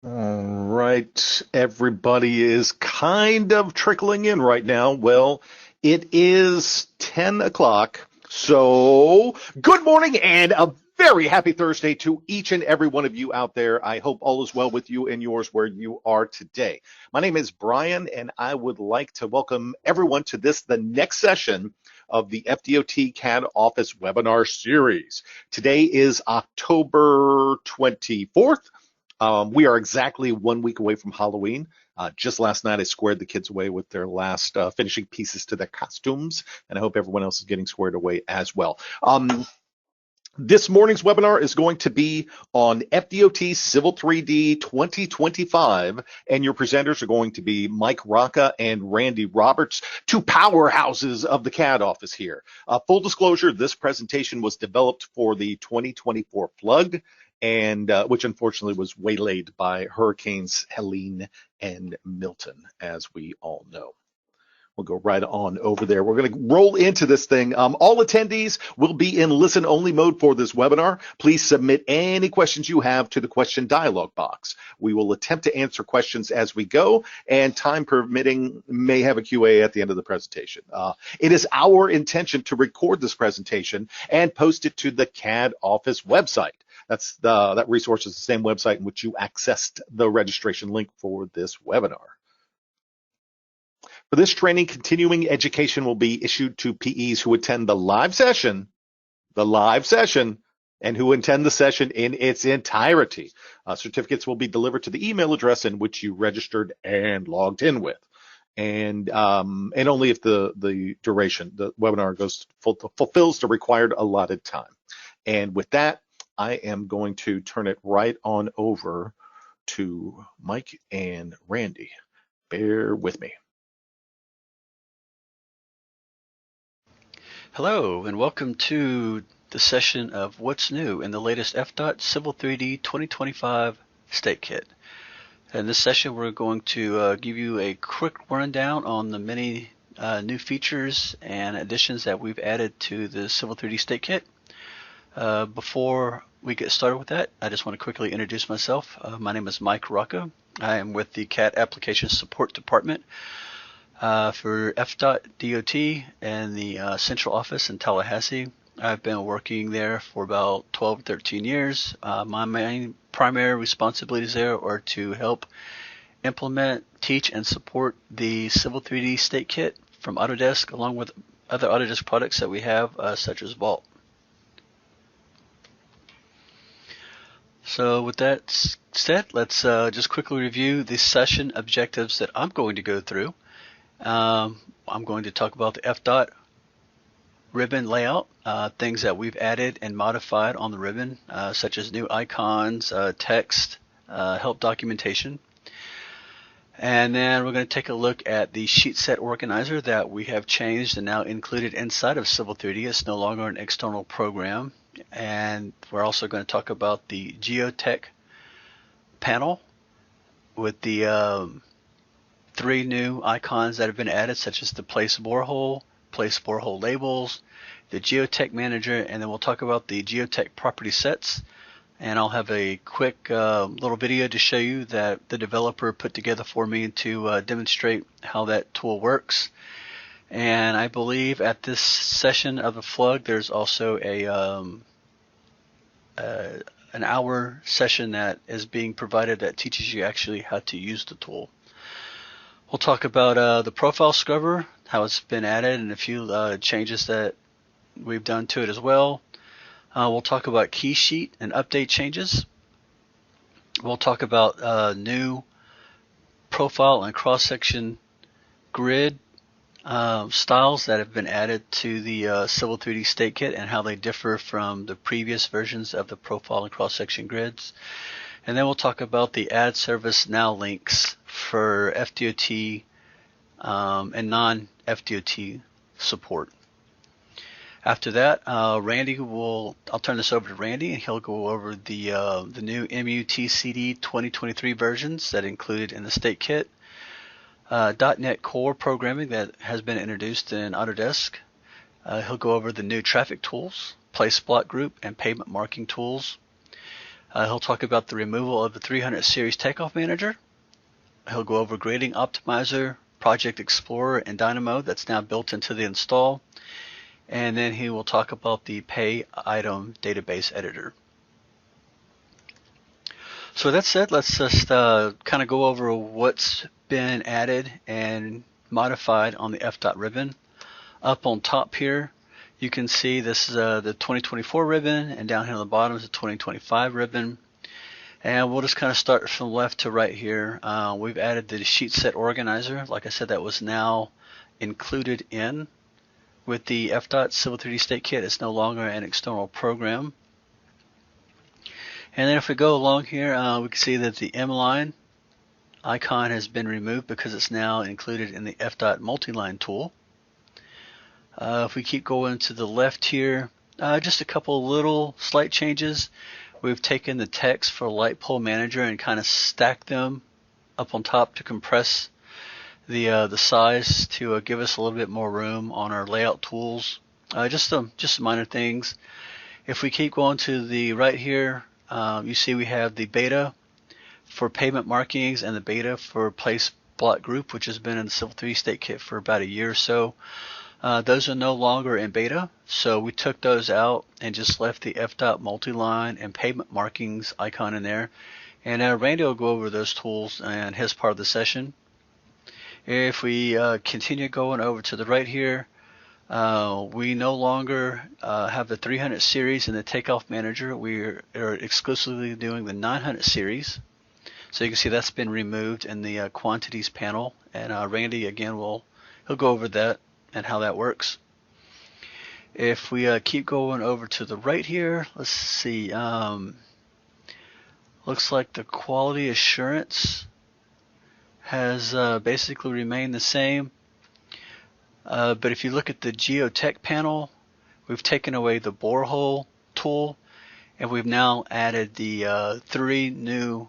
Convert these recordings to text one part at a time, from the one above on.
All right, everybody is kind of trickling in right now. Well, it is 10 o'clock. So, good morning and a very happy Thursday to each and every one of you out there. I hope all is well with you and yours where you are today. My name is Brian, and I would like to welcome everyone to the next session of the FDOT CAD Office webinar series. Today is October 24th. We are exactly 1 week away from Halloween. Just last night, I squared the kids away with their last finishing pieces to their costumes, and I hope everyone else is getting squared away as well. This morning's webinar is going to be on FDOT Civil 3D 2025, and your presenters are going to be Mike Rocca and Randy Roberts, two powerhouses of the CAD office here. Full disclosure, this presentation was developed for the 2024 flood, and which unfortunately was waylaid by Hurricanes Helene and Milton, as we all know. We'll go right on over there. We're going to roll into this thing. All attendees will be in listen-only mode for this webinar. Please submit any questions you have to the question dialog box. We will attempt to answer questions as we go, and time permitting, may have a QA at the end of the presentation. It is our intention to record this presentation and post it to the CAD Office website. That resource is the same website in which you accessed the registration link for this webinar. For this training, continuing education will be issued to PEs who attend the live session, and who attend the session in its entirety. Certificates will be delivered to the email address in which you registered and logged in with. And only if the duration, the webinar fulfills the required allotted time. And with that, I am going to turn it right on over to Mike and Randy. Bear with me. Hello, and welcome to the session of What's New in the latest FDOT Civil 3D 2025 State Kit. In this session, we're going to give you a quick rundown on the many new features and additions that we've added to the Civil 3D State Kit. Before we get started with that, I just want to quickly introduce myself. My name is Mike Rocca. I am with the CAD Application Support Department for FDOT DOT and the central office in Tallahassee. I've been working there for about 12 or 13 years. My main primary responsibilities there are to help implement, teach, and support the Civil 3D State Kit from Autodesk, along with other Autodesk products that we have, such as Vault. So with that said, let's just quickly review the session objectives that I'm going to go through. I'm going to talk about the FDOT ribbon layout, things that we've added and modified on the ribbon, such as new icons, text, help documentation. And then we're going to take a look at the sheet set organizer that we have changed and now included inside of Civil 3D. It's no longer an external program. And we're also going to talk about the GeoTech panel with the 3 new icons that have been added, such as the place borehole labels, the GeoTech manager, and then we'll talk about the GeoTech property sets. And I'll have a quick little video to show you that the developer put together for me to demonstrate how that tool works. And I believe at this session of the FLUG, there's also an hour session that is being provided that teaches you actually how to use the tool. We'll talk about the profile scrubber, how it's been added, and a few changes that we've done to it as well. We'll talk about key sheet and update changes. We'll talk about new profile and cross-section grid styles that have been added to the Civil 3D State Kit and how they differ from the previous versions of the profile and cross-section grids. And then we'll talk about the Add Service Now links for FDOT and non-FDOT support. After that, I'll turn this over to Randy, and he'll go over the new MUTCD 2023 versions that are included in the State Kit, .NET Core programming that has been introduced in Autodesk. He'll go over the new traffic tools, place block group, and pavement marking tools. He'll talk about the removal of the 300 series takeoff manager. He'll go over grading optimizer, project explorer, and dynamo that's now built into the install. And then he will talk about the pay item database editor. So with that said, let's just kind of go over what's been added and modified on the FDOT ribbon. Up on top here, you can see this is the 2024 ribbon, and down here on the bottom is the 2025 ribbon. And we'll just kind of start from left to right here. We've added the sheet set organizer. Like I said, that was now included in with the FDOT Civil 3D State Kit. It's no longer an external program. And then if we go along here, we can see that the M-line icon has been removed because it's now included in the FDOT multi-line tool. If we keep going to the left here, just a couple little slight changes. We've taken the text for light pole manager and kind of stacked them up on top to compress the size to give us a little bit more room on our layout tools. Just some minor things. If we keep going to the right here, you see we have the beta for pavement markings and the beta for place block group, which has been in the Civil 3D State Kit for about a year or so. Those are no longer in beta, so we took those out and just left the FDOT multi-line and pavement markings icon in there. And Randy will go over those tools in his part of the session. If we continue going over to the right here, we no longer have the 300 series in the takeoff manager. We are exclusively doing the 900 series. So you can see that's been removed in the quantities panel. And Randy, again, he'll go over that and how that works. If we keep going over to the right here, let's see. Looks like the quality assurance has basically remained the same. But if you look at the GeoTech panel, we've taken away the borehole tool, and we've now added the 3 new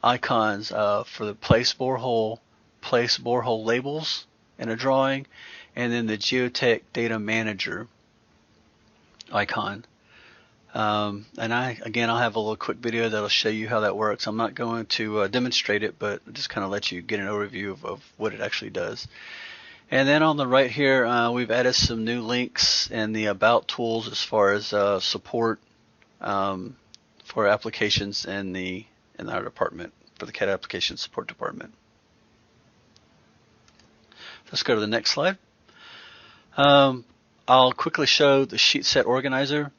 icons for the place borehole labels in a drawing, and then the GeoTech data manager icon. And I'll have a little quick video that'll show you how that works. I'm not going to demonstrate it, but just kind of let you get an overview of what it actually does. And then on the right here, we've added some new links in the About tools as far as support for applications in our department, for the CAD application support department. Let's go to the next slide. I'll quickly show the sheet set organizer.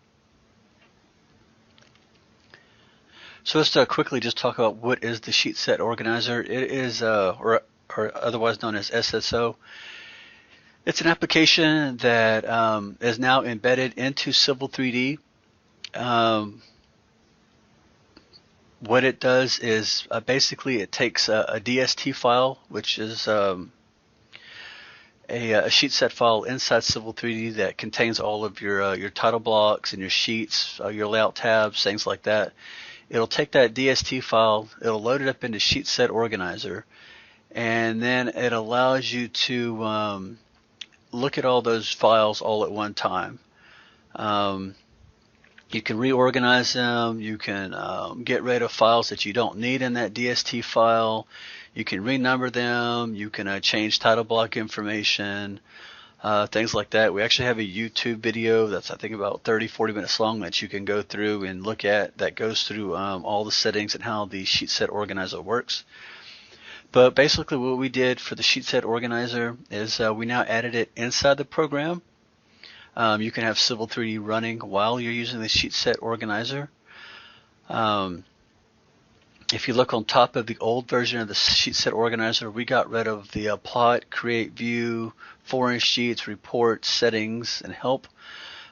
So let's quickly just talk about what is the sheet set organizer. It is, or otherwise known as SSO. It's an application that is now embedded into Civil 3D. What it does is basically it takes a DST file, which is a sheet set file inside Civil 3D that contains all of your title blocks and your sheets, your layout tabs, things like that. It'll take that DST file, it'll load it up into Sheet Set Organizer, and then it allows you to look at all those files all at one time. You can reorganize them, you can get rid of files that you don't need in that DST file, you can renumber them, you can change title block information, things like that. We actually have a YouTube video that's I think about 30-40 minutes long that you can go through and look at, that goes through all the settings and how the sheet set organizer works. But basically what we did for the sheet set organizer is we now added it inside the program. You can have Civil 3D running while you're using the sheet set organizer. If you look on top of the old version of the sheet set organizer, we got rid of the plot, create view, 4-inch sheets, reports, settings, and help.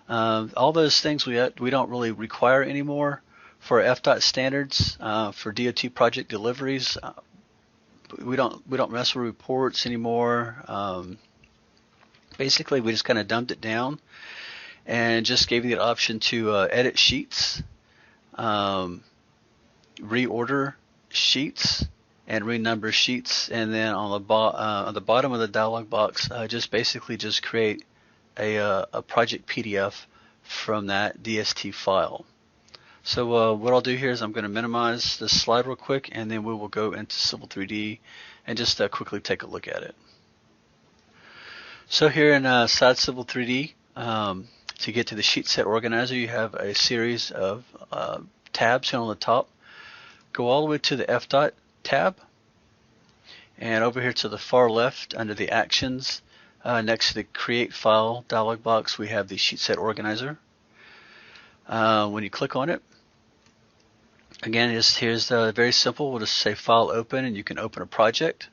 All those things we don't really require anymore for FDOT standards for DOT project deliveries. We don't mess with reports anymore. Basically, we just kind of dumped it down and just gave you the option to edit sheets, reorder sheets, and renumber sheets, and then on the bottom of the dialog box, just create a project PDF from that DST file. So what I'll do here is I'm going to minimize this slide real quick, and then we will go into Civil 3D and just quickly take a look at it. So here in Side Civil 3D, to get to the sheet set organizer, you have a series of tabs here on the top. Go all the way to the FDOT tab, and over here to the far left under the actions, next to the create file dialog box, we have the sheet set organizer. When you click on it, again, here's very simple. We'll just say file open, and you can open a project.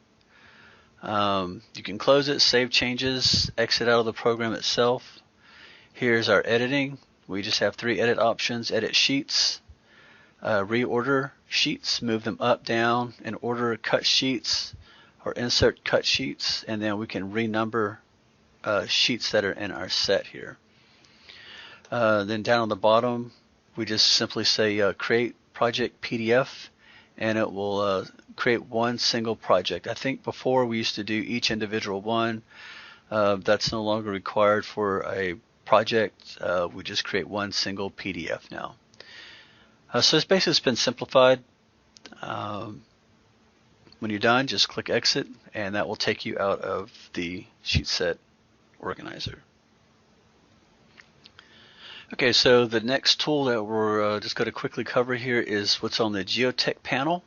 You can close it, save changes, exit out of the program itself. Here's our editing. We just have 3 edit options: edit sheets, reorder sheets, move them up, down, and order, cut sheets, or insert cut sheets, and then we can renumber sheets that are in our set here. Then down on the bottom, we just simply say create project PDF, and it will create one single project. I think before we used to do each individual one. That's no longer required for a project. We just create one single PDF now. So it's basically been simplified. When you're done, just click exit, and that will take you out of the sheet set organizer. Okay, so the next tool that we're just going to quickly cover here is what's on the GeoTech panel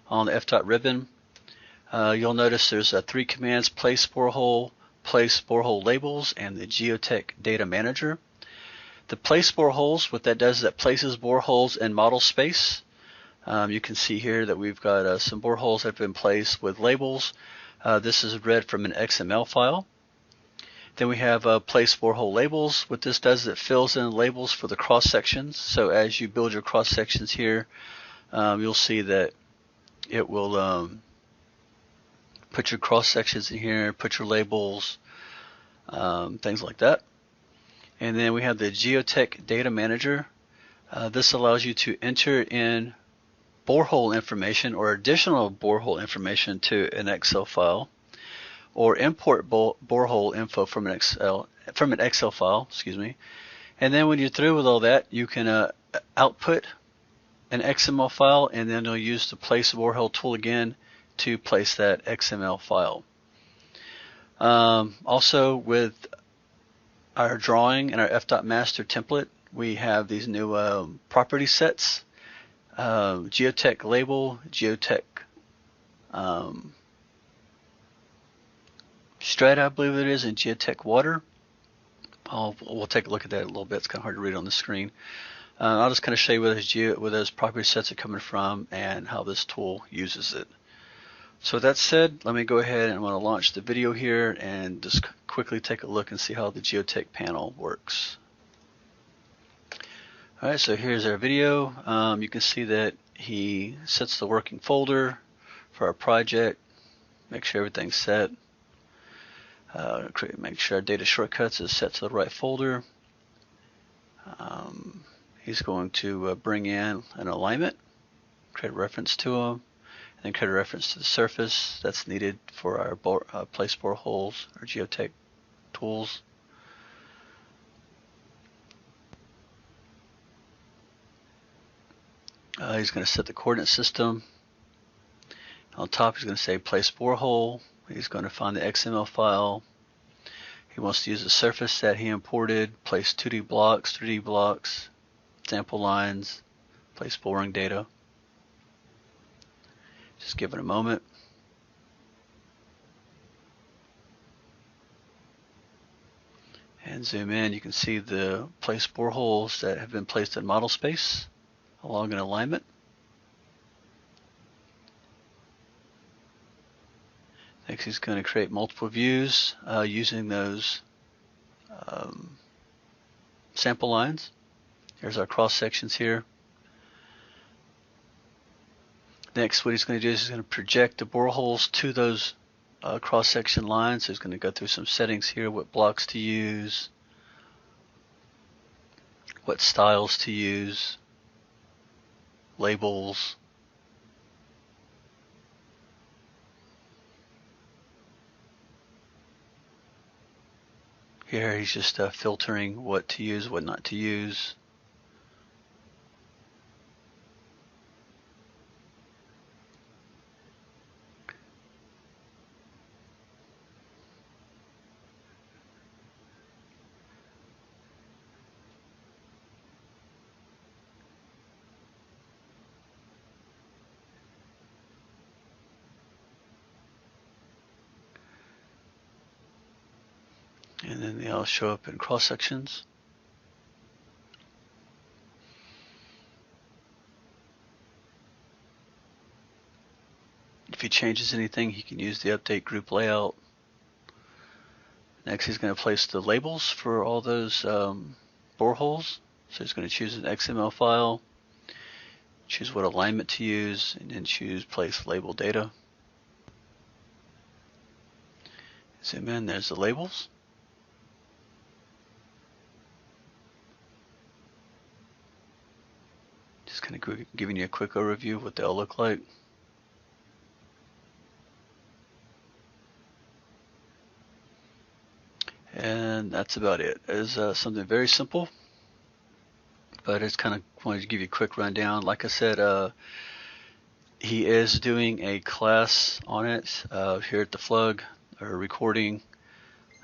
on the FDOT ribbon. You'll notice there's 3 commands: place borehole labels, and the GeoTech data manager. The place boreholes, what that does is that places boreholes in model space. You can see here that we've got some boreholes that have been placed with labels. This is read from an XML file. Then we have place borehole labels. What this does is it fills in labels for the cross sections. So as you build your cross sections here, you'll see that it will put your cross sections in here, put your labels, things like that. And then we have the GeoTech data manager. This allows you to enter in borehole information or additional borehole information to an Excel file, or import borehole info from an Excel file, excuse me. And then when you're through with all that, you can output an XML file, and then you'll use the place borehole tool again to place that XML file. Also, with our drawing and our FDOT master template, we have these new property sets: GeoTech label, GeoTech strata, I believe it is, and GeoTech water. We'll take a look at that a little bit. It's kind of hard to read on the screen. I'll just kind of show you where those property sets are coming from and how this tool uses it. So with that said, let me go ahead and I'm going to launch the video here and just quickly take a look and see how the GeoTech panel works. Alright, so here's our video. You can see that he sets the working folder for our project, make sure everything's set, make sure our data shortcuts is set to the right folder. He's going to bring in an alignment, create a reference to them, and then create a reference to the surface that's needed for our place boreholes or GeoTech tools. He's going to set the coordinate system. On top, he's going to say place borehole. He's going to find the XML file. He wants to use the surface that he imported, place 2D blocks, 3D blocks, sample lines, place boring data. Just give it a moment. And zoom in, you can see the place boreholes that have been placed in model space along an alignment. Next, he's going to create multiple views using those sample lines. Here's our cross sections here. Next, what he's going to do is he's going to project the boreholes to those cross section lines. So he's going to go through some settings here: what blocks to use, what styles to use, labels. Here he's just filtering what to use, what not to use. and then they all show up in cross sections. If he changes anything, he can use the update group layout. Next, he's going to place the labels for all those boreholes. So he's going to choose an XML file, choose what alignment to use, and then choose place label data. Zoom in, there's the labels. Just kind of giving you a quick overview of what they'll look like. And that's about it. It's something very simple, but it's kind of wanted to give you a quick rundown. Like I said, he is doing a class on it here at the Flug, or recording.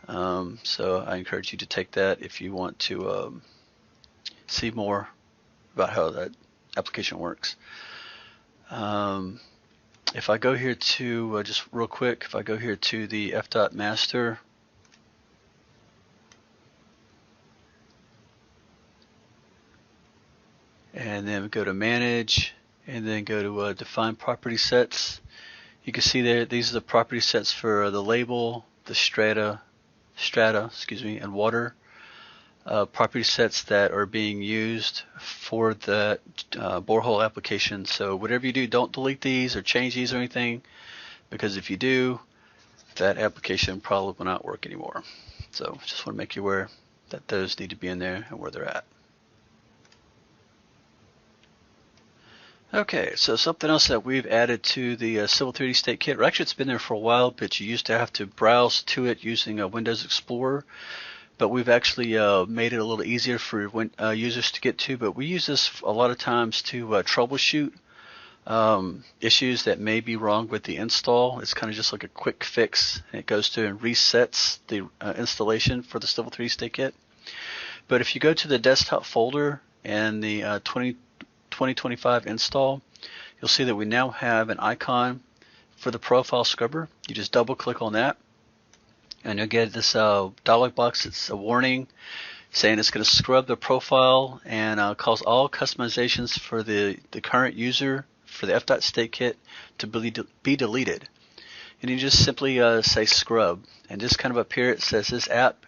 So I encourage you to take that if you want to see more about how that application works. If I go here to, just real quick, if I go here to the FDOT master, and then go to manage, and then go to define property sets. You can see there, these are the property sets for the label, the strata, and water. Property sets that are being used for the borehole application. So whatever you do, don't delete these or change these or anything, because if you do, that application probably will not work anymore. So just want to make you aware that those need to be in there and where they're at. Okay, so something else that we've added to the Civil 3D State Kit, or actually it's been there for a while, but you used to have to browse to it using a Windows Explorer, but we've actually made it a little easier for users to get to. But we use this a lot of times to troubleshoot issues that may be wrong with the install. It's kind of just like a quick fix. It goes to and resets the installation for the Civil 3D State Kit. But if you go to the desktop folder and the 2025 install, you'll see that we now have an icon for the profile scrubber. You just double click on that and you'll get this dialog box. It's a warning saying it's going to scrub the profile and cause all customizations for the current user for the FDOT State Kit to be deleted. And you just simply say scrub, and just kind of up here it says this app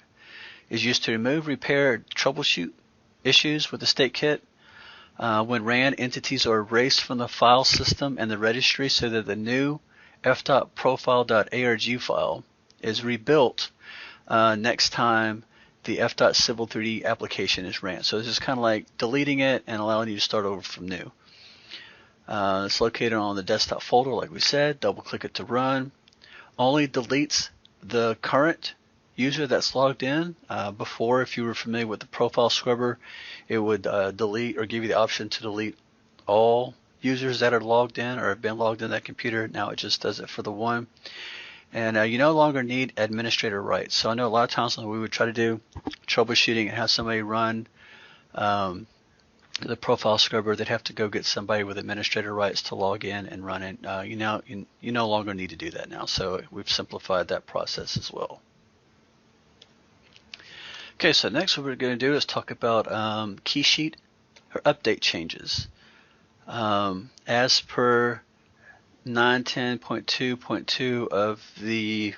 is used to remove, repair, troubleshoot issues with the State Kit. When ran, entities are erased from the file system and the registry so that the new FDOT profile.arg file is rebuilt next time the FDOT Civil 3D application is ran. So this is kind of like deleting it and allowing you to start over from new. It's located on the desktop folder, like we said. Double click it to run. Only deletes the current user that's logged in. Before, if you were familiar with the profile scrubber, it would delete or give you the option to delete all users that are logged in or have been logged in that computer. Now it just does it for the one. And you no longer need administrator rights. So I know a lot of times when we would try to do troubleshooting and have somebody run the profile scrubber, they'd have to go get somebody with administrator rights to log in and run it. You no longer need to do that now. So we've simplified that process as well. Okay, so next what we're going to do is talk about key sheet or update changes. As per 910.2.2 of the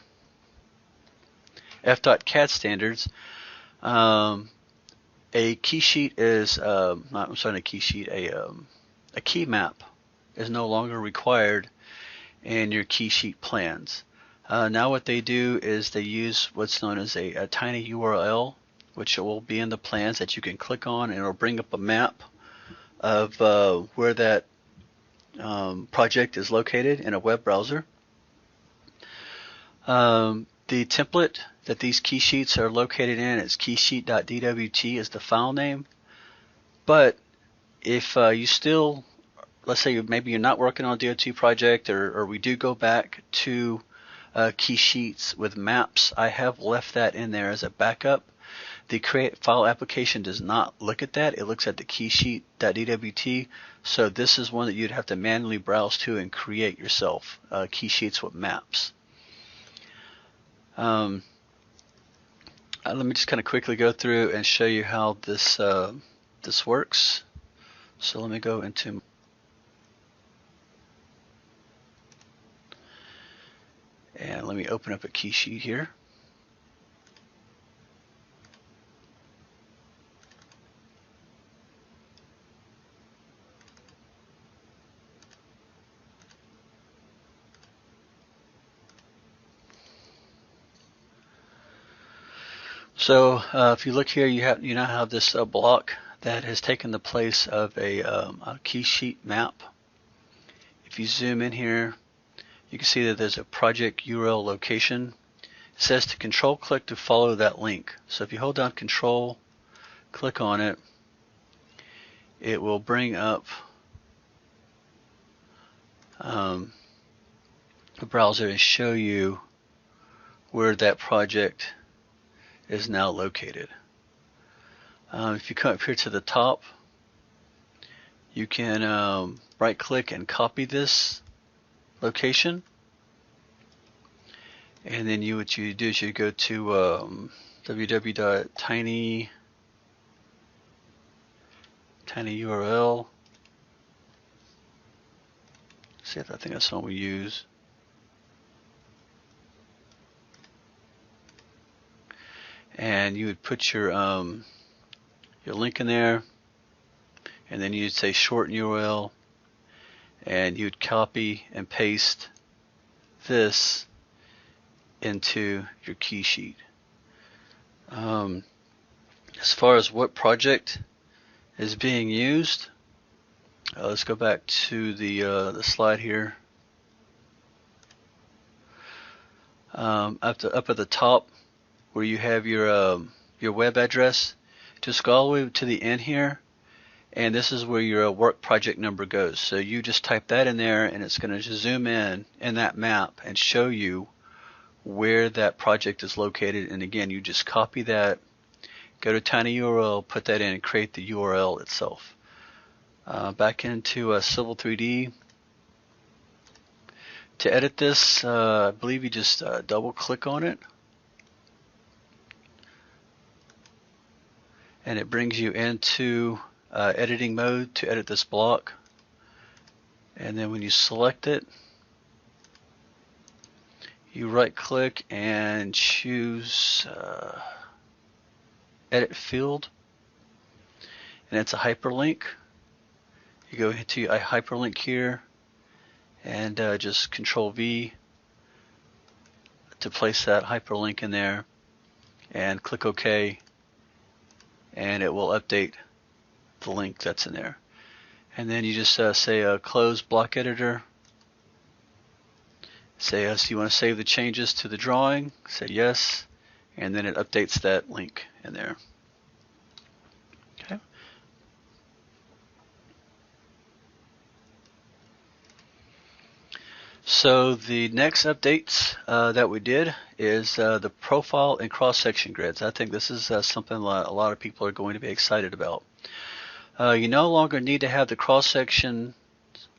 FDOT CAD standards, a key sheet is a key map is no longer required in your key sheet plans. Now what they do is they use what's known as a tiny URL, which will be in the plans that you can click on, and it'll bring up a map of where that project is located in a web browser. The template that these key sheets are located in is keysheet.dwt is the file name. But if you still, let's say maybe you're not working on a DOT project, or we do go back to key sheets with maps, I have left that in there as a backup. The create file application does not look at that. It looks at the keysheet.dwt. So this is one that you'd have to manually browse to and create yourself, key sheets with maps. Let me just kind of quickly go through and show you how this works. So let me go into, and let me open up a key sheet here. So if you look here, you now have this block that has taken the place of a key sheet map. If you zoom in here, you can see that there's a project URL location. It says to control click to follow that link. So if you hold down control, click on it, it will bring up the browser and show you where that project is now located. If you come up here to the top, you can right click and copy this location, and then what you do is you go to www.tinyurl. See, I think that's the one we use. And you would put your link in there, and then you'd say shorten URL, and you'd copy and paste this into your key sheet. As far as what project is being used, let's go back to the slide here. Up at the top, where you have your web address, just go all the way to the end here, and this is where your work project number goes. So you just type that in there, and it's going to zoom in that map and show you where that project is located. And again, you just copy that, go to tinyurl, put that in, and create the URL itself. Back into Civil 3D. To edit this, I believe you just double click on it, and it brings you into editing mode to edit this block. And then when you select it, you right click and choose edit field, and it's a hyperlink. You go into a hyperlink here, and just Control V to place that hyperlink in there, and click OK, and it will update the link that's in there. And then you just say close block editor, say yes, you want to save the changes to the drawing, say yes, and then it updates that link in there. Okay. So the next updates that we did is the profile and cross-section grids. I think this is something a lot of people are going to be excited about. You no longer need to have the cross-section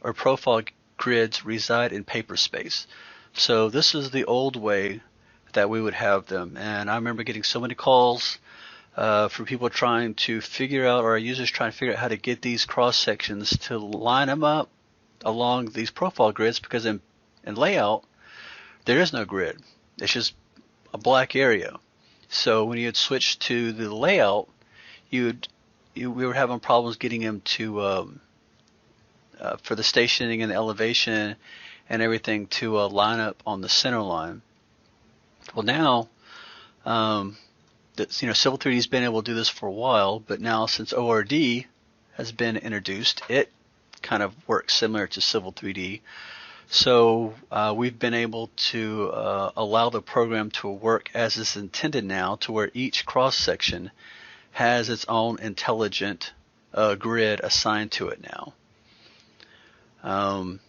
or profile grids reside in paper space. So this is the old way that we would have them. And I remember getting so many calls for people trying to figure out, or our users trying to figure out how to get these cross-sections to line them up along these profile grids, because in layout, there is no grid. It's just a black area. So when you had switched to the layout, we were having problems getting them to, for the stationing and the elevation and everything, to line up on the center line. Well, now, Civil 3D has been able to do this for a while, but now since ORD has been introduced, it kind of works similar to Civil 3D. So we've been able to allow the program to work as it's intended now, to where each cross-section has its own intelligent grid assigned to it now.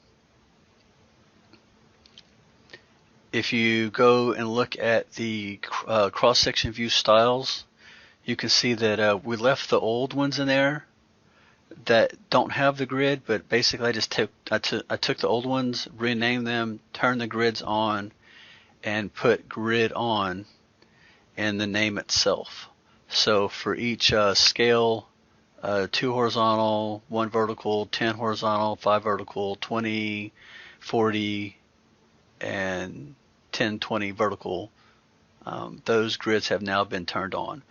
If you go and look at the cross-section view styles, you can see that we left the old ones in there that don't have the grid, but basically I took the old ones, renamed them, turned the grids on, and put grid on, and the name itself. So for each scale, 2 horizontal, 1 vertical, 10 horizontal, 5 vertical, 20, 40, and 10, 20 vertical, those grids have now been turned on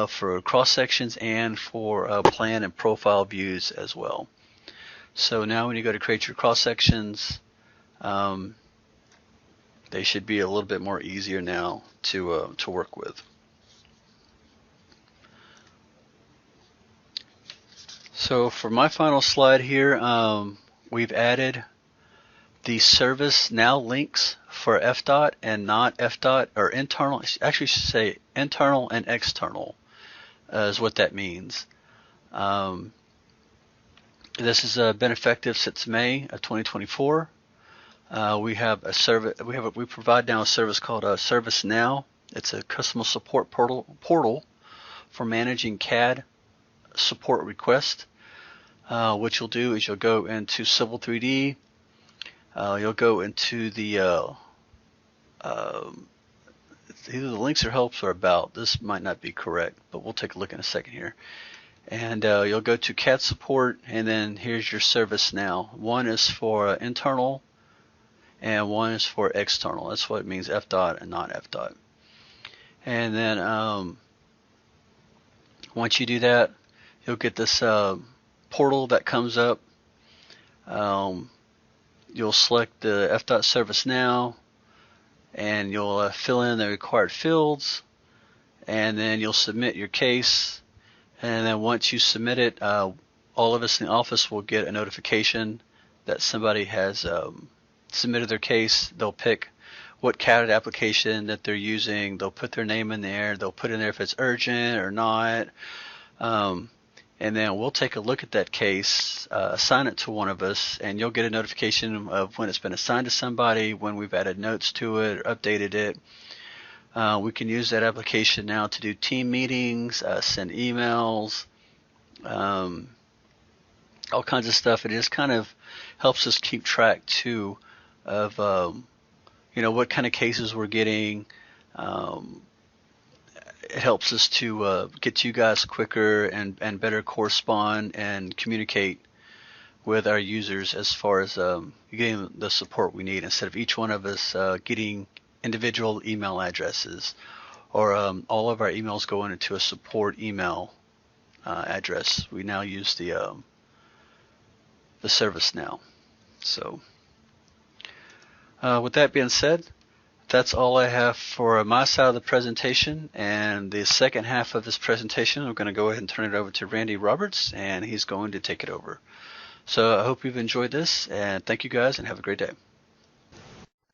for cross sections and for plan and profile views as well. So now when you go to create your cross sections, they should be a little bit more easier now to work with. So for my final slide here, we've added the service now links for FDOT and not FDOT, or internal, actually I should say internal and external is what that means. This has been effective since May of 2024. We have a service. We provide now a service called Service Now. It's a customer support portal for managing CAD support requests. What you'll do is you'll go into Civil 3D. You'll go into the either the links or helps or about. This might not be correct, but we'll take a look in a second here. And you'll go to CAD support, and then here's your service now. One is for internal, and one is for external. That's what it means, FDOT and not FDOT. And then once you do that, you'll get this portal that comes up. You'll select the FDOT service now, and you'll fill in the required fields, and then you'll submit your case. And then once you submit it, all of us in the office will get a notification that somebody has submitted their case. They'll pick what CAD application that they're using. They'll put their name in there. They'll put in there if it's urgent or not. And then we'll take a look at that case, assign it to one of us, and you'll get a notification of when it's been assigned to somebody, when we've added notes to it or updated it. We can use that application now to do team meetings, send emails, all kinds of stuff. It just kind of helps us keep track too of what kind of cases we're getting. It helps us to get to you guys quicker and better correspond and communicate with our users as far as getting the support we need, instead of each one of us getting individual email addresses, or all of our emails going into a support email address. We now use the service now. So with that being said, that's all I have for my side of the presentation, and the second half of this presentation I'm going to go ahead and turn it over to Randy Roberts, and he's going to take it over. So I hope you've enjoyed this, and thank you guys, and have a great day.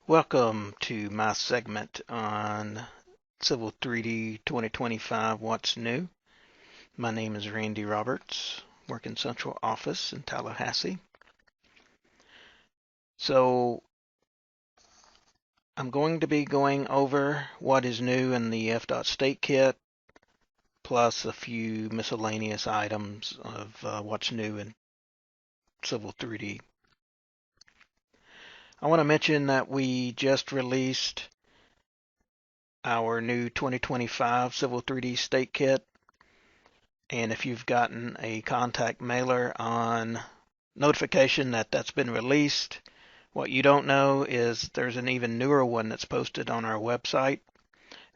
Welcome to my segment on Civil 3D 2025 What's New. My name is Randy Roberts, work in Central Office in Tallahassee. So I'm going to be going over what is new in the FDOT State Kit, plus a few miscellaneous items of what's new in Civil 3D. I want to mention that we just released our new 2025 Civil 3D State Kit, and if you've gotten a contact mailer on notification that that's been released, what you don't know is there's an even newer one that's posted on our website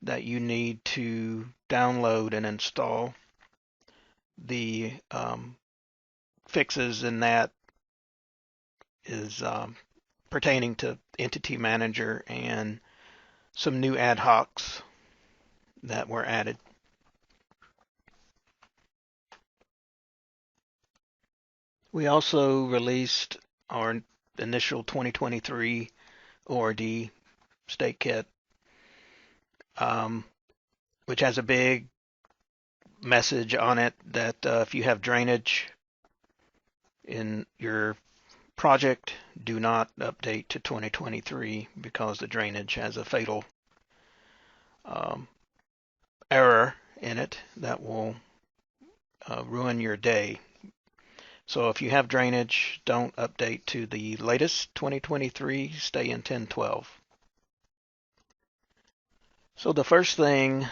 that you need to download and install. The fixes in that is pertaining to Entity Manager and some new ad hocs that were added. We also released our initial 2023 ORD State Kit, which has a big message on it that if you have drainage in your project, do not update to 2023 because the drainage has a fatal error in it that will ruin your day. So if you have drainage, don't update to the latest 2023, stay in 1012. So the first thing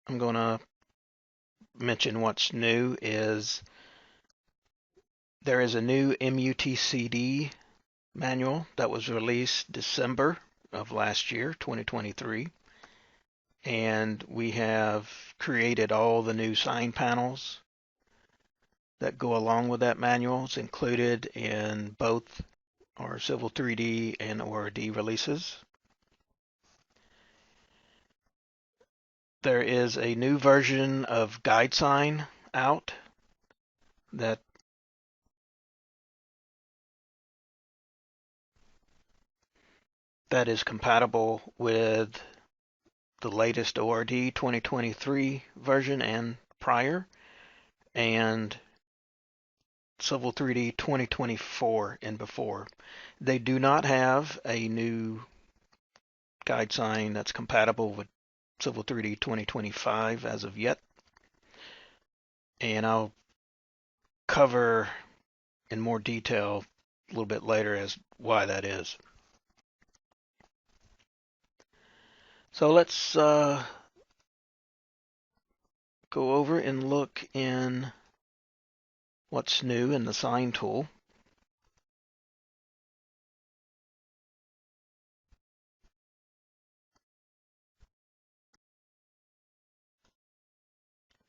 I'm going to mention what's new is there is a new MUTCD manual that was released December of last year, 2023. And we have created all the new sign panels that go along with that manual. It's included in both our Civil 3D and ORD releases. There is a new version of guide sign out that is compatible with the latest ORD 2023 version and prior, and Civil 3D 2024 and before. They do not have a new guide sign that's compatible with Civil 3D 2025 as of yet, and I'll cover in more detail a little bit later as why that is. So let's go over and look in what's new in the sign tool.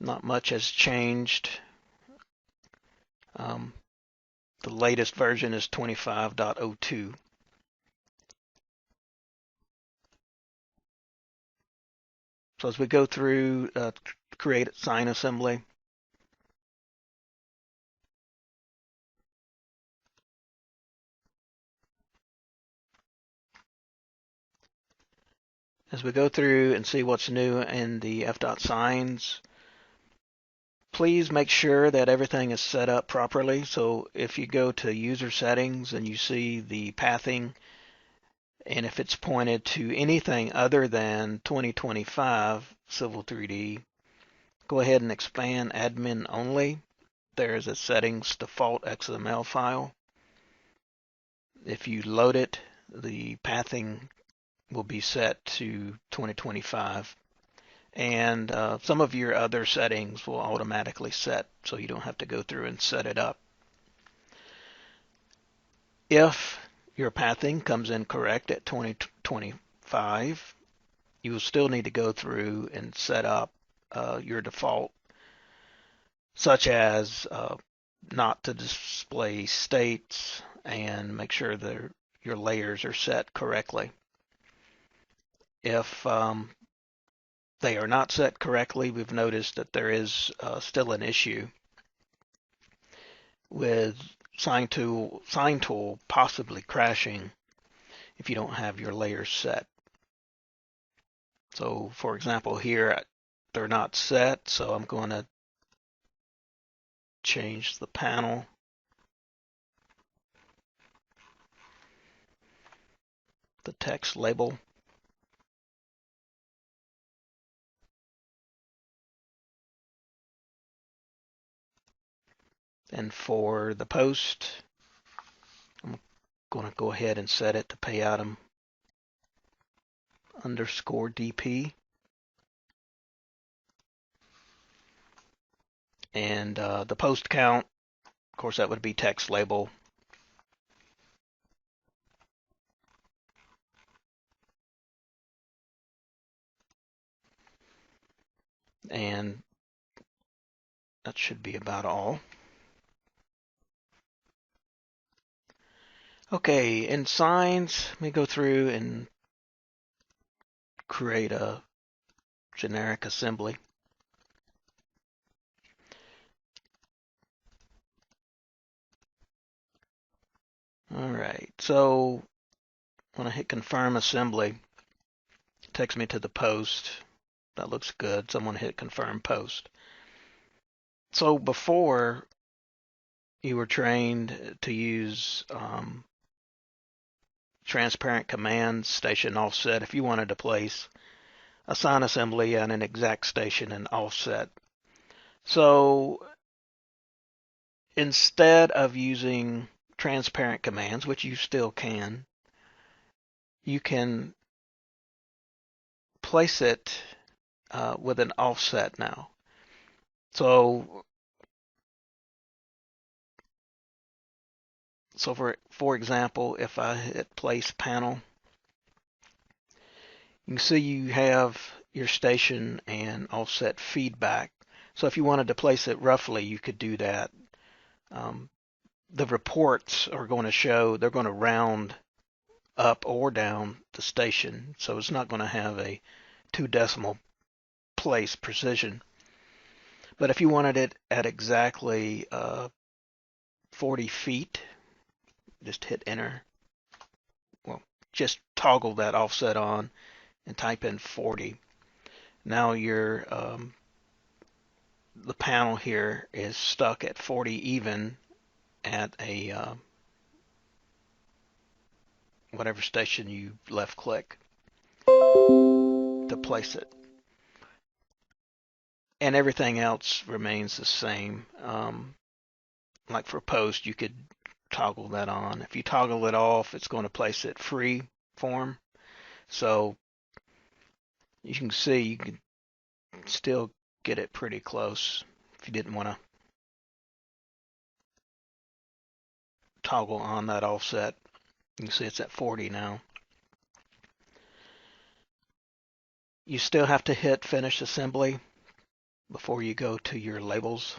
Not much has changed. The latest version is 25.02. So as we go through create sign assembly, as we go through and see what's new in the FDOT signs, please make sure that everything is set up properly. So if you go to user settings and you see the pathing, and if it's pointed to anything other than 2025 Civil 3D, go ahead and expand admin only. There is a settings default XML file. If you load it, the pathing will be set to 2025. And some of your other settings will automatically set, so you don't have to go through and set it up. If your pathing comes in correct at 2025, you will still need to go through and set up your default, such as not to display states, and make sure that your layers are set correctly. If they are not set correctly, we've noticed that there is still an issue with sign tool possibly crashing if you don't have your layers set. So for example here, they're not set, so I'm going to change the panel. The text label. And for the post, I'm going to go ahead and set it to pay item _DP. And the post count, of course, that would be text label. And that should be about all. Okay, in signs, let me go through and create a generic assembly. All right, so when I hit confirm assembly, it takes me to the post. That looks good. Someone hit confirm post. So before, you were trained to use transparent commands, station offset, if you wanted to place a sign assembly at an exact station and offset. So instead of using transparent commands, which you still can, you can place it with an offset now. So for example, if I hit place panel, you can see you have your station and offset feedback. So if you wanted to place it roughly, you could do that. The reports are going to show they're going to round up or down the station, so it's not going to have a 2 decimal place precision. But if you wanted it at exactly 40 feet, just hit enter. Well, just toggle that offset on and type in 40. Now your the panel here is stuck at 40 even at a whatever station you left click to place it. And everything else remains the same. Like for post, you could toggle that on. If you toggle it off, it's going to place it free form. So you can see you can still get it pretty close if you didn't want to toggle on that offset. You can see it's at 40 now. You still have to hit finish assembly before you go to your labels.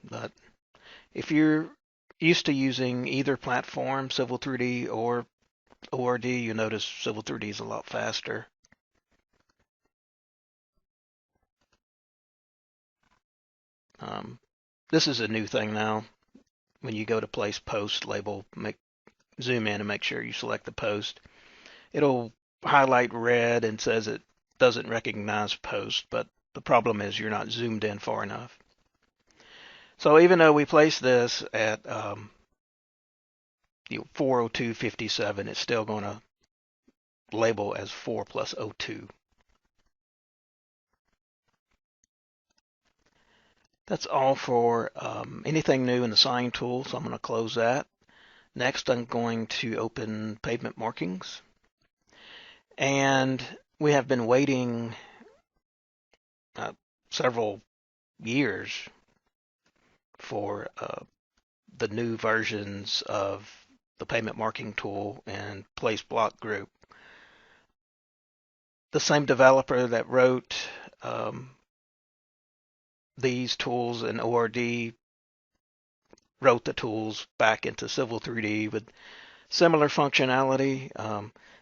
But if you're used to using either platform, Civil 3D or ORD, you notice Civil 3D is a lot faster. This is a new thing now. When you go to place post label, zoom in and make sure you select the post. It'll highlight red and says it doesn't recognize post, but the problem is you're not zoomed in far enough. So even though we place this at 402.57, it's still going to label as 4 plus 02. That's all for anything new in the sign tool, so I'm going to close that. Next, I'm going to open pavement markings. And we have been waiting several years for the new versions of the pavement marking tool and place block group. The same developer that wrote these tools in ORD wrote the tools back into Civil 3D with similar functionality.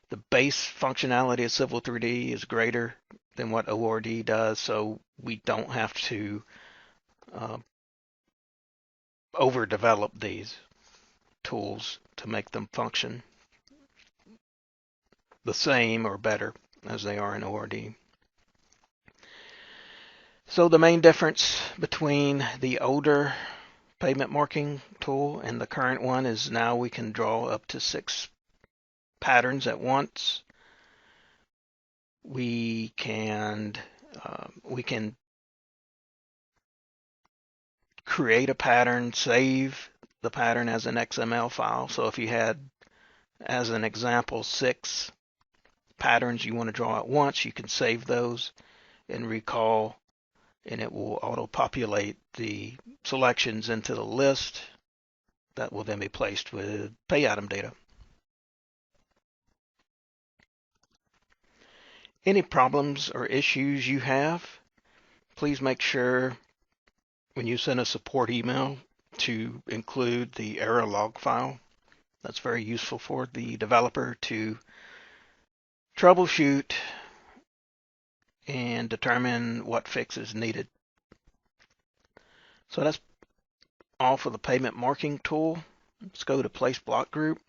The base functionality of Civil 3D is greater than what ORD does, so we don't have to overdevelop these tools to make them function the same or better as they are in ORD. So the main difference between the older pavement marking tool and the current one is now we can draw up to 6 patterns at once. We can create a pattern, save the pattern as an XML file. So if you had, as an example, 6 patterns you want to draw at once, you can save those and recall, and it will auto-populate the selections into the list that will then be placed with pay item data. Any problems or issues you have, please make sure when you send a support email to include the error log file. That's very useful for the developer to troubleshoot and determine what fix is needed. So that's all for the pavement marking tool. Let's go to place block group.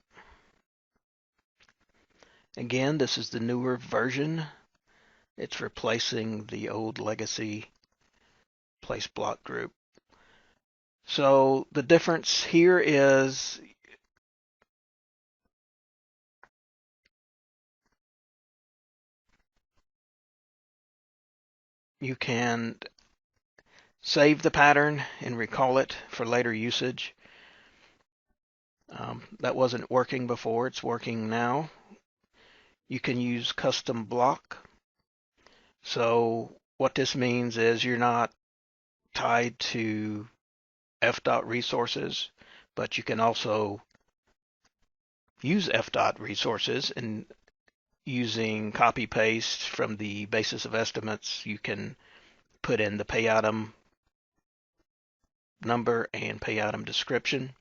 Again, this is the newer version. It's replacing the old legacy place block group. So the difference here is you can save the pattern and recall it for later usage. That wasn't working before, it's working now. You can use custom block. So what this means is you're not tied to FDOT resources, but you can also use FDOT resources, and using copy paste from the basis of estimates, you can put in the pay item number and pay item description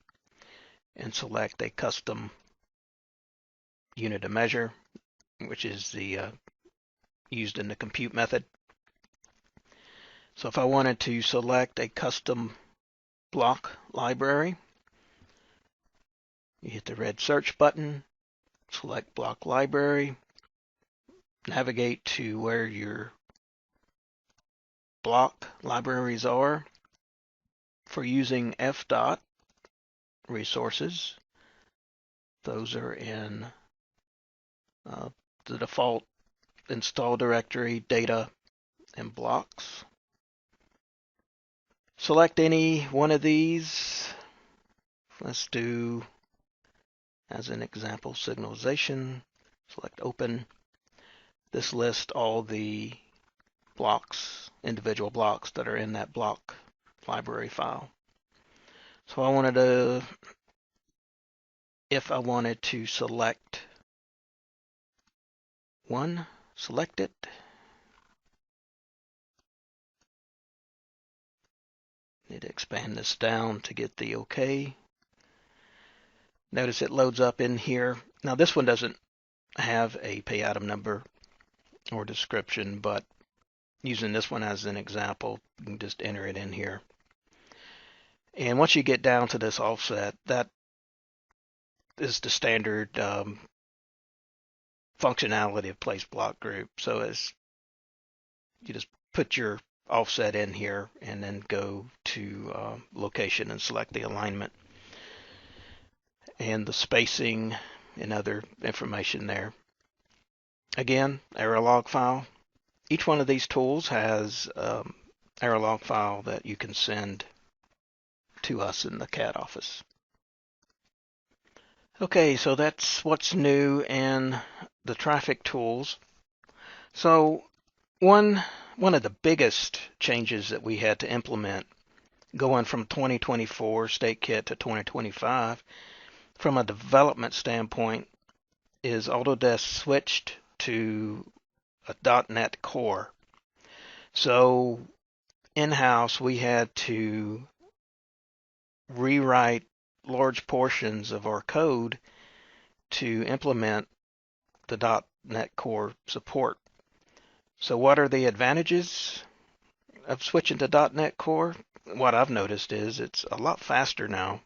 and select a custom unit of measure, which is the used in the compute method. So if I wanted to select a custom block library, you hit the red search button, select block library, navigate to where your block libraries are. For using FDOT resources, those are in the default install directory, data, and blocks. Select any one of these. Let's do, as an example, signalization. Select open. This lists all the blocks, individual blocks that are in that block library file. So if I wanted to select one, select it. Need to expand this down to get the OK. Notice it loads up in here. Now this one doesn't have a pay item number or description, but using this one as an example, you can just enter it in here. And once you get down to this offset, that is the standard functionality of place block group. So as you just put your offset in here and then go to location and select the alignment and the spacing and other information there. Again, error log file. Each one of these tools has error log file that you can send to us in the CAD office. Okay, so that's what's new in the traffic tools. So one of the biggest changes that we had to implement going from 2024 state kit to 2025 from a development standpoint is Autodesk switched to a .NET Core. So in-house we had to rewrite large portions of our code to implement the .NET Core support. So what are the advantages of switching to .NET Core? What I've noticed is it's a lot faster now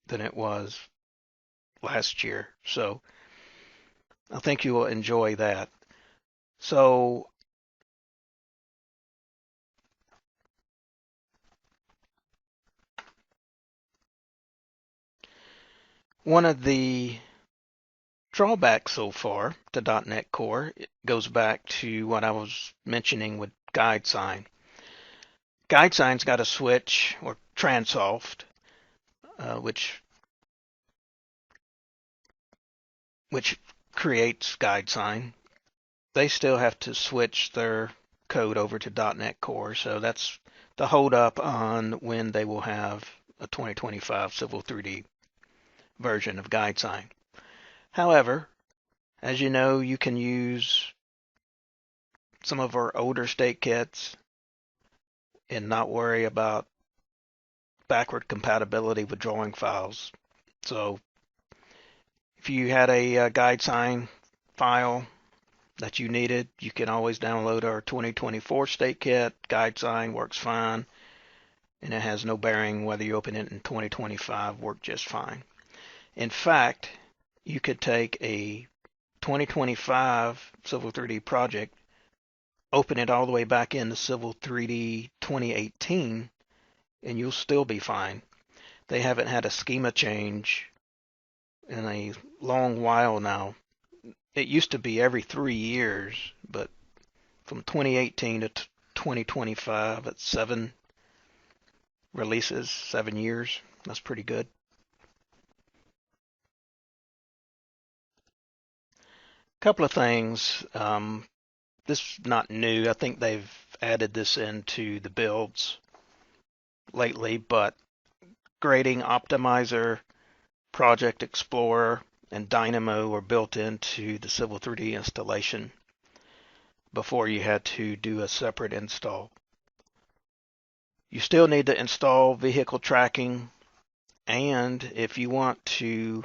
than it was last year. So I think you will enjoy that. So one of the drawbacks so far to .NET Core goes back to what I was mentioning with GuideSign. GuideSign's got a switch, or Transoft, which creates GuideSign. They still have to switch their code over to .NET Core, so that's the holdup on when they will have a 2025 Civil 3D version of GuideSign. However, as you know, you can use some of our older state kits and not worry about backward compatibility with drawing files. So if you had a GuideSign file that you needed, you can always download our 2024 state kit. GuideSign works fine, and it has no bearing whether you open it in 2025, work just fine. In fact, you could take a 2025 Civil 3D project, open it all the way back into Civil 3D 2018, and you'll still be fine. They haven't had a schema change in a long while now. It used to be every 3 years, but from 2018 to 2025, it's 7 releases, 7 years. That's pretty good. Couple of things. This is not new. I think they've added this into the builds lately, but Grading Optimizer, Project Explorer, and Dynamo were built into the Civil 3D installation before you had to do a separate install. You still need to install vehicle tracking, and if you want to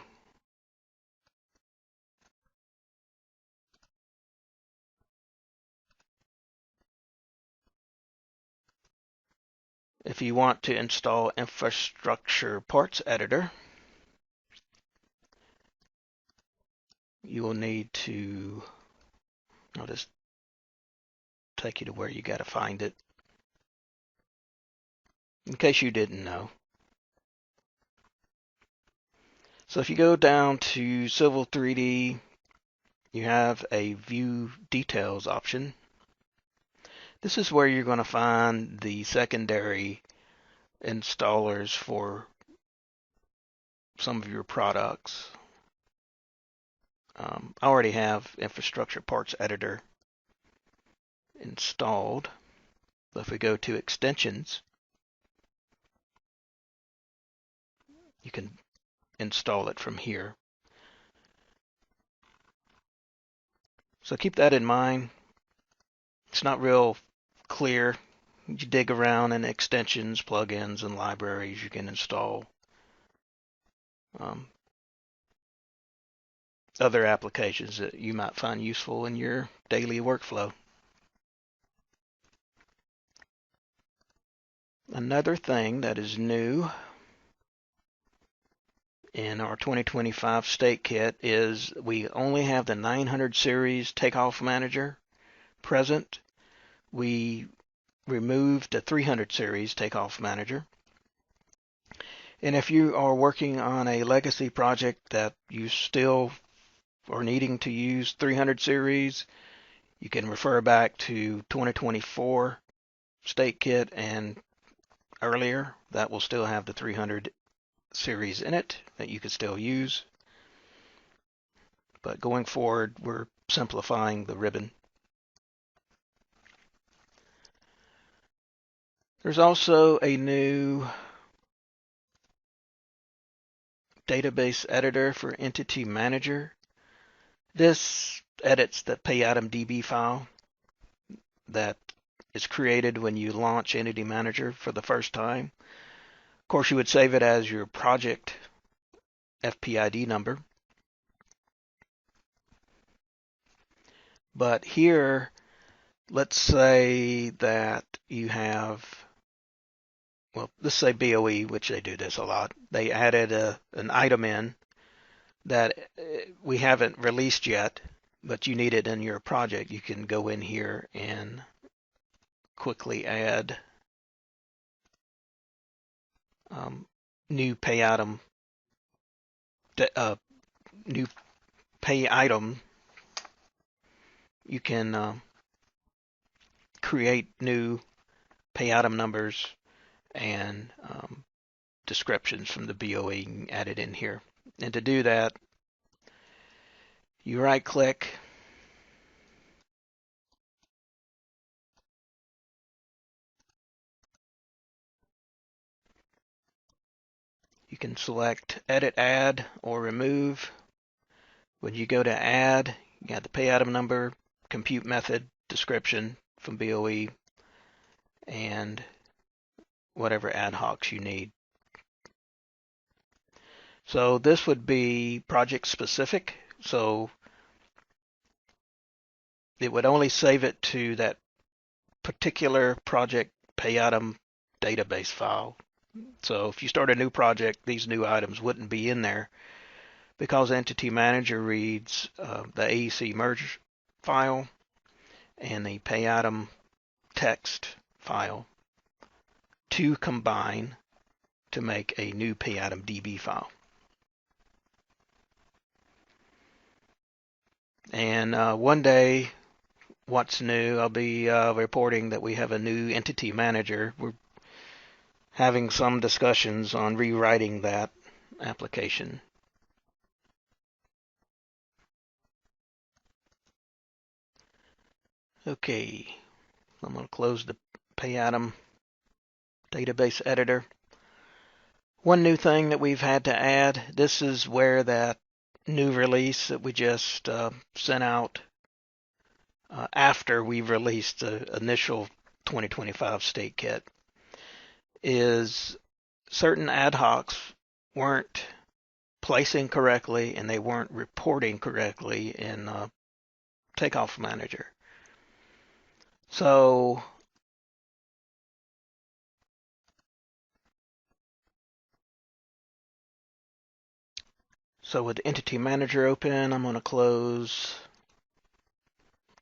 install infrastructure parts editor, you will need to, I'll just take you to where you got to find it, in case you didn't know. So if you go down to Civil 3D, you have a View Details option. This is where you're going to find the secondary installers for some of your products. I already have Infrastructure Parts Editor installed. So if we go to Extensions, you can install it from here. So keep that in mind. It's not real clear. You dig around in extensions, plugins, and libraries, you can install other applications that you might find useful in your daily workflow. Another thing that is new in our 2025 state kit is we only have the 900 series takeoff manager present. We removed the 300 series takeoff manager. And if you are working on a legacy project that you still are needing to use 300 series, you can refer back to 2024 state kit and earlier. That will still have the 300 series in it that you could still use. But going forward, we're simplifying the ribbon. There's also a new database editor for Entity Manager. This edits the pay item DB file that is created when you launch Entity Manager for the first time. Of course, you would save it as your project FPID number. But here, let's say that you have, well, let's say BOE, which they do this a lot. They added an item in that we haven't released yet, but you need it in your project. You can go in here and quickly add new pay item, new pay item. You can create new pay item numbers and descriptions from the BOE and add it in here. And to do that, you right click, you can select edit, add, or remove. When you go to add, you got the pay item number, compute method, description from BOE, and whatever ad hocs you need. So this would be project specific. So it would only save it to that particular project pay item database file. So if you start a new project, these new items wouldn't be in there because Entity Manager reads the AEC merge file and the pay item text file to combine to make a new pay item DB file. And one day, what's new, I'll be reporting that we have a new Entity Manager. We're having some discussions on rewriting that application. Okay, I'm going to close the PayAtom database editor. One new thing that we've had to add, this is where that new release that we just sent out after we released the initial 2025 state kit, is certain ad hocs weren't placing correctly and they weren't reporting correctly in Takeoff Manager. So with the Entity Manager open, I'm going to close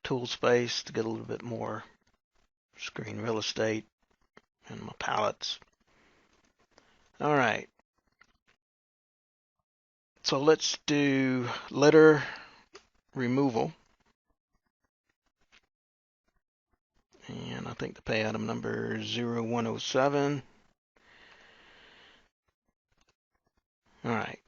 Tool Space to get a little bit more screen real estate and my palettes. All right. So let's do litter removal. And I think the pay item number is 0107. All right.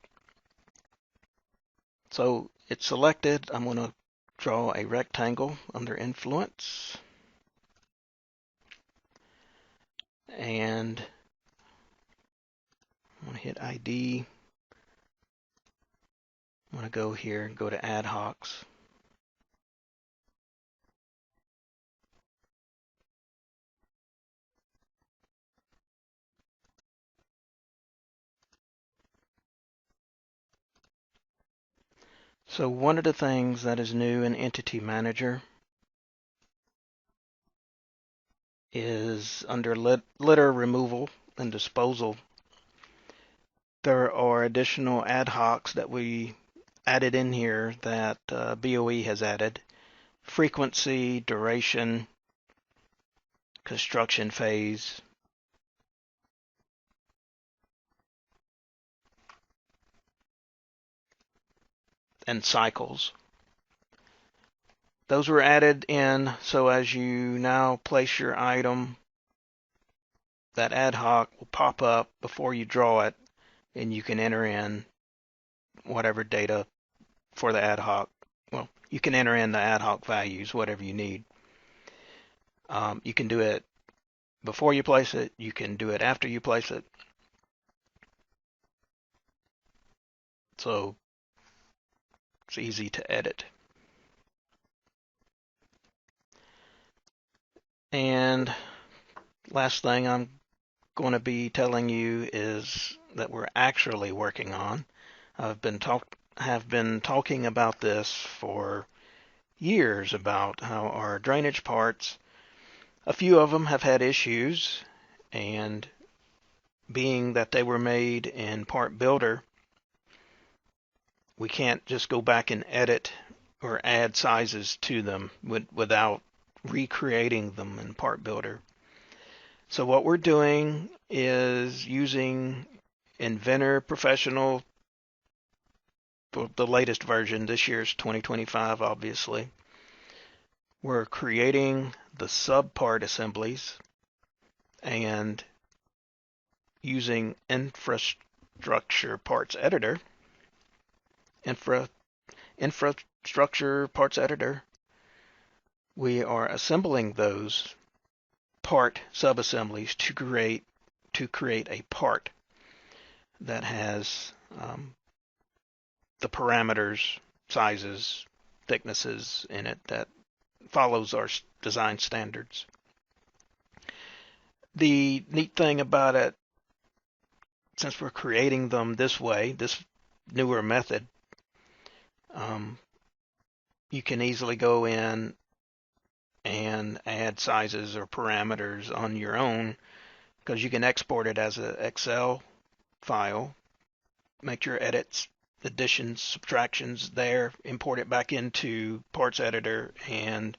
So it's selected. I'm going to draw a rectangle under influence. And I'm going to hit ID. I'm going to go here and go to ad hocs. So one of the things that is new in Entity Manager is under litter removal and disposal. There are additional ad hocs that we added in here that BOE has added. Frequency, duration, construction phase, and cycles. Those were added in so as you now place your item, that ad hoc will pop up before you draw it, and you can enter in whatever data for the ad hoc. Well, you can enter in the ad hoc values, whatever you need. You can do it before you place it. You can do it after you place it. So it's easy to edit. And last thing I'm going to be telling you is that we're actually working on. Have been talking about this for years about how our drainage parts, a few of them have had issues, and being that they were made in Part Builder, we can't just go back and edit or add sizes to them without recreating them in Part Builder. So what we're doing is using Inventor Professional, the latest version. This year's 2025, obviously. We're creating the subpart assemblies and using Infrastructure Parts Editor. Infrastructure Parts Editor. We are assembling those part subassemblies to create a part that has the parameters, sizes, thicknesses in it that follows our design standards. The neat thing about it, since we're creating them this way, this newer method, you can easily go in and add sizes or parameters on your own, because you can export it as an Excel file, make your edits, additions, subtractions there, import it back into Parts Editor, and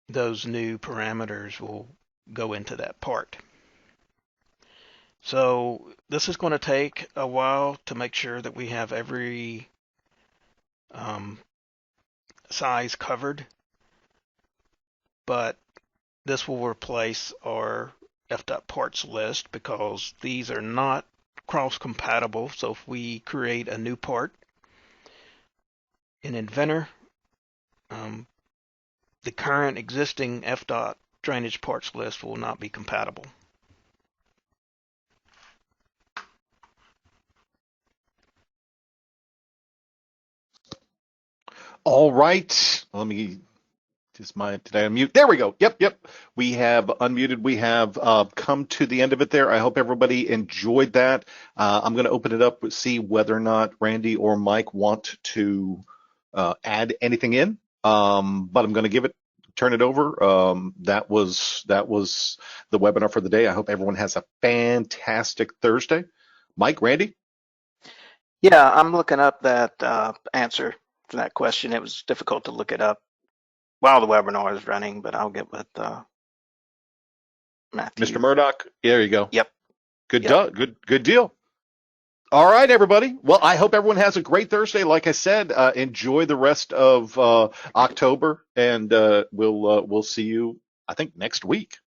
those new parameters will go into that part. So this is going to take a while to make sure that we have every size covered, but this will replace our FDOT parts list because these are not cross-compatible. So if we create a new part in Inventor, the current existing FDOT drainage parts list will not be compatible. All right. Let me did I unmute? There we go. Yep. We have unmuted. We have come to the end of it there. I hope everybody enjoyed that. I'm going to open it up, see whether or not Randy or Mike want to add anything in. But I'm going to turn it over. That was the webinar for the day. I hope everyone has a fantastic Thursday. Mike, Randy? Yeah, I'm looking up that answer to that question. It was difficult to look it up while the webinar is running, but I'll get with Matthew. Mr. Murdoch, there you go. Yep. Good deal. All right, everybody. Well, I hope everyone has a great Thursday. Like I said, enjoy the rest of October, and we'll see you, I think, next week.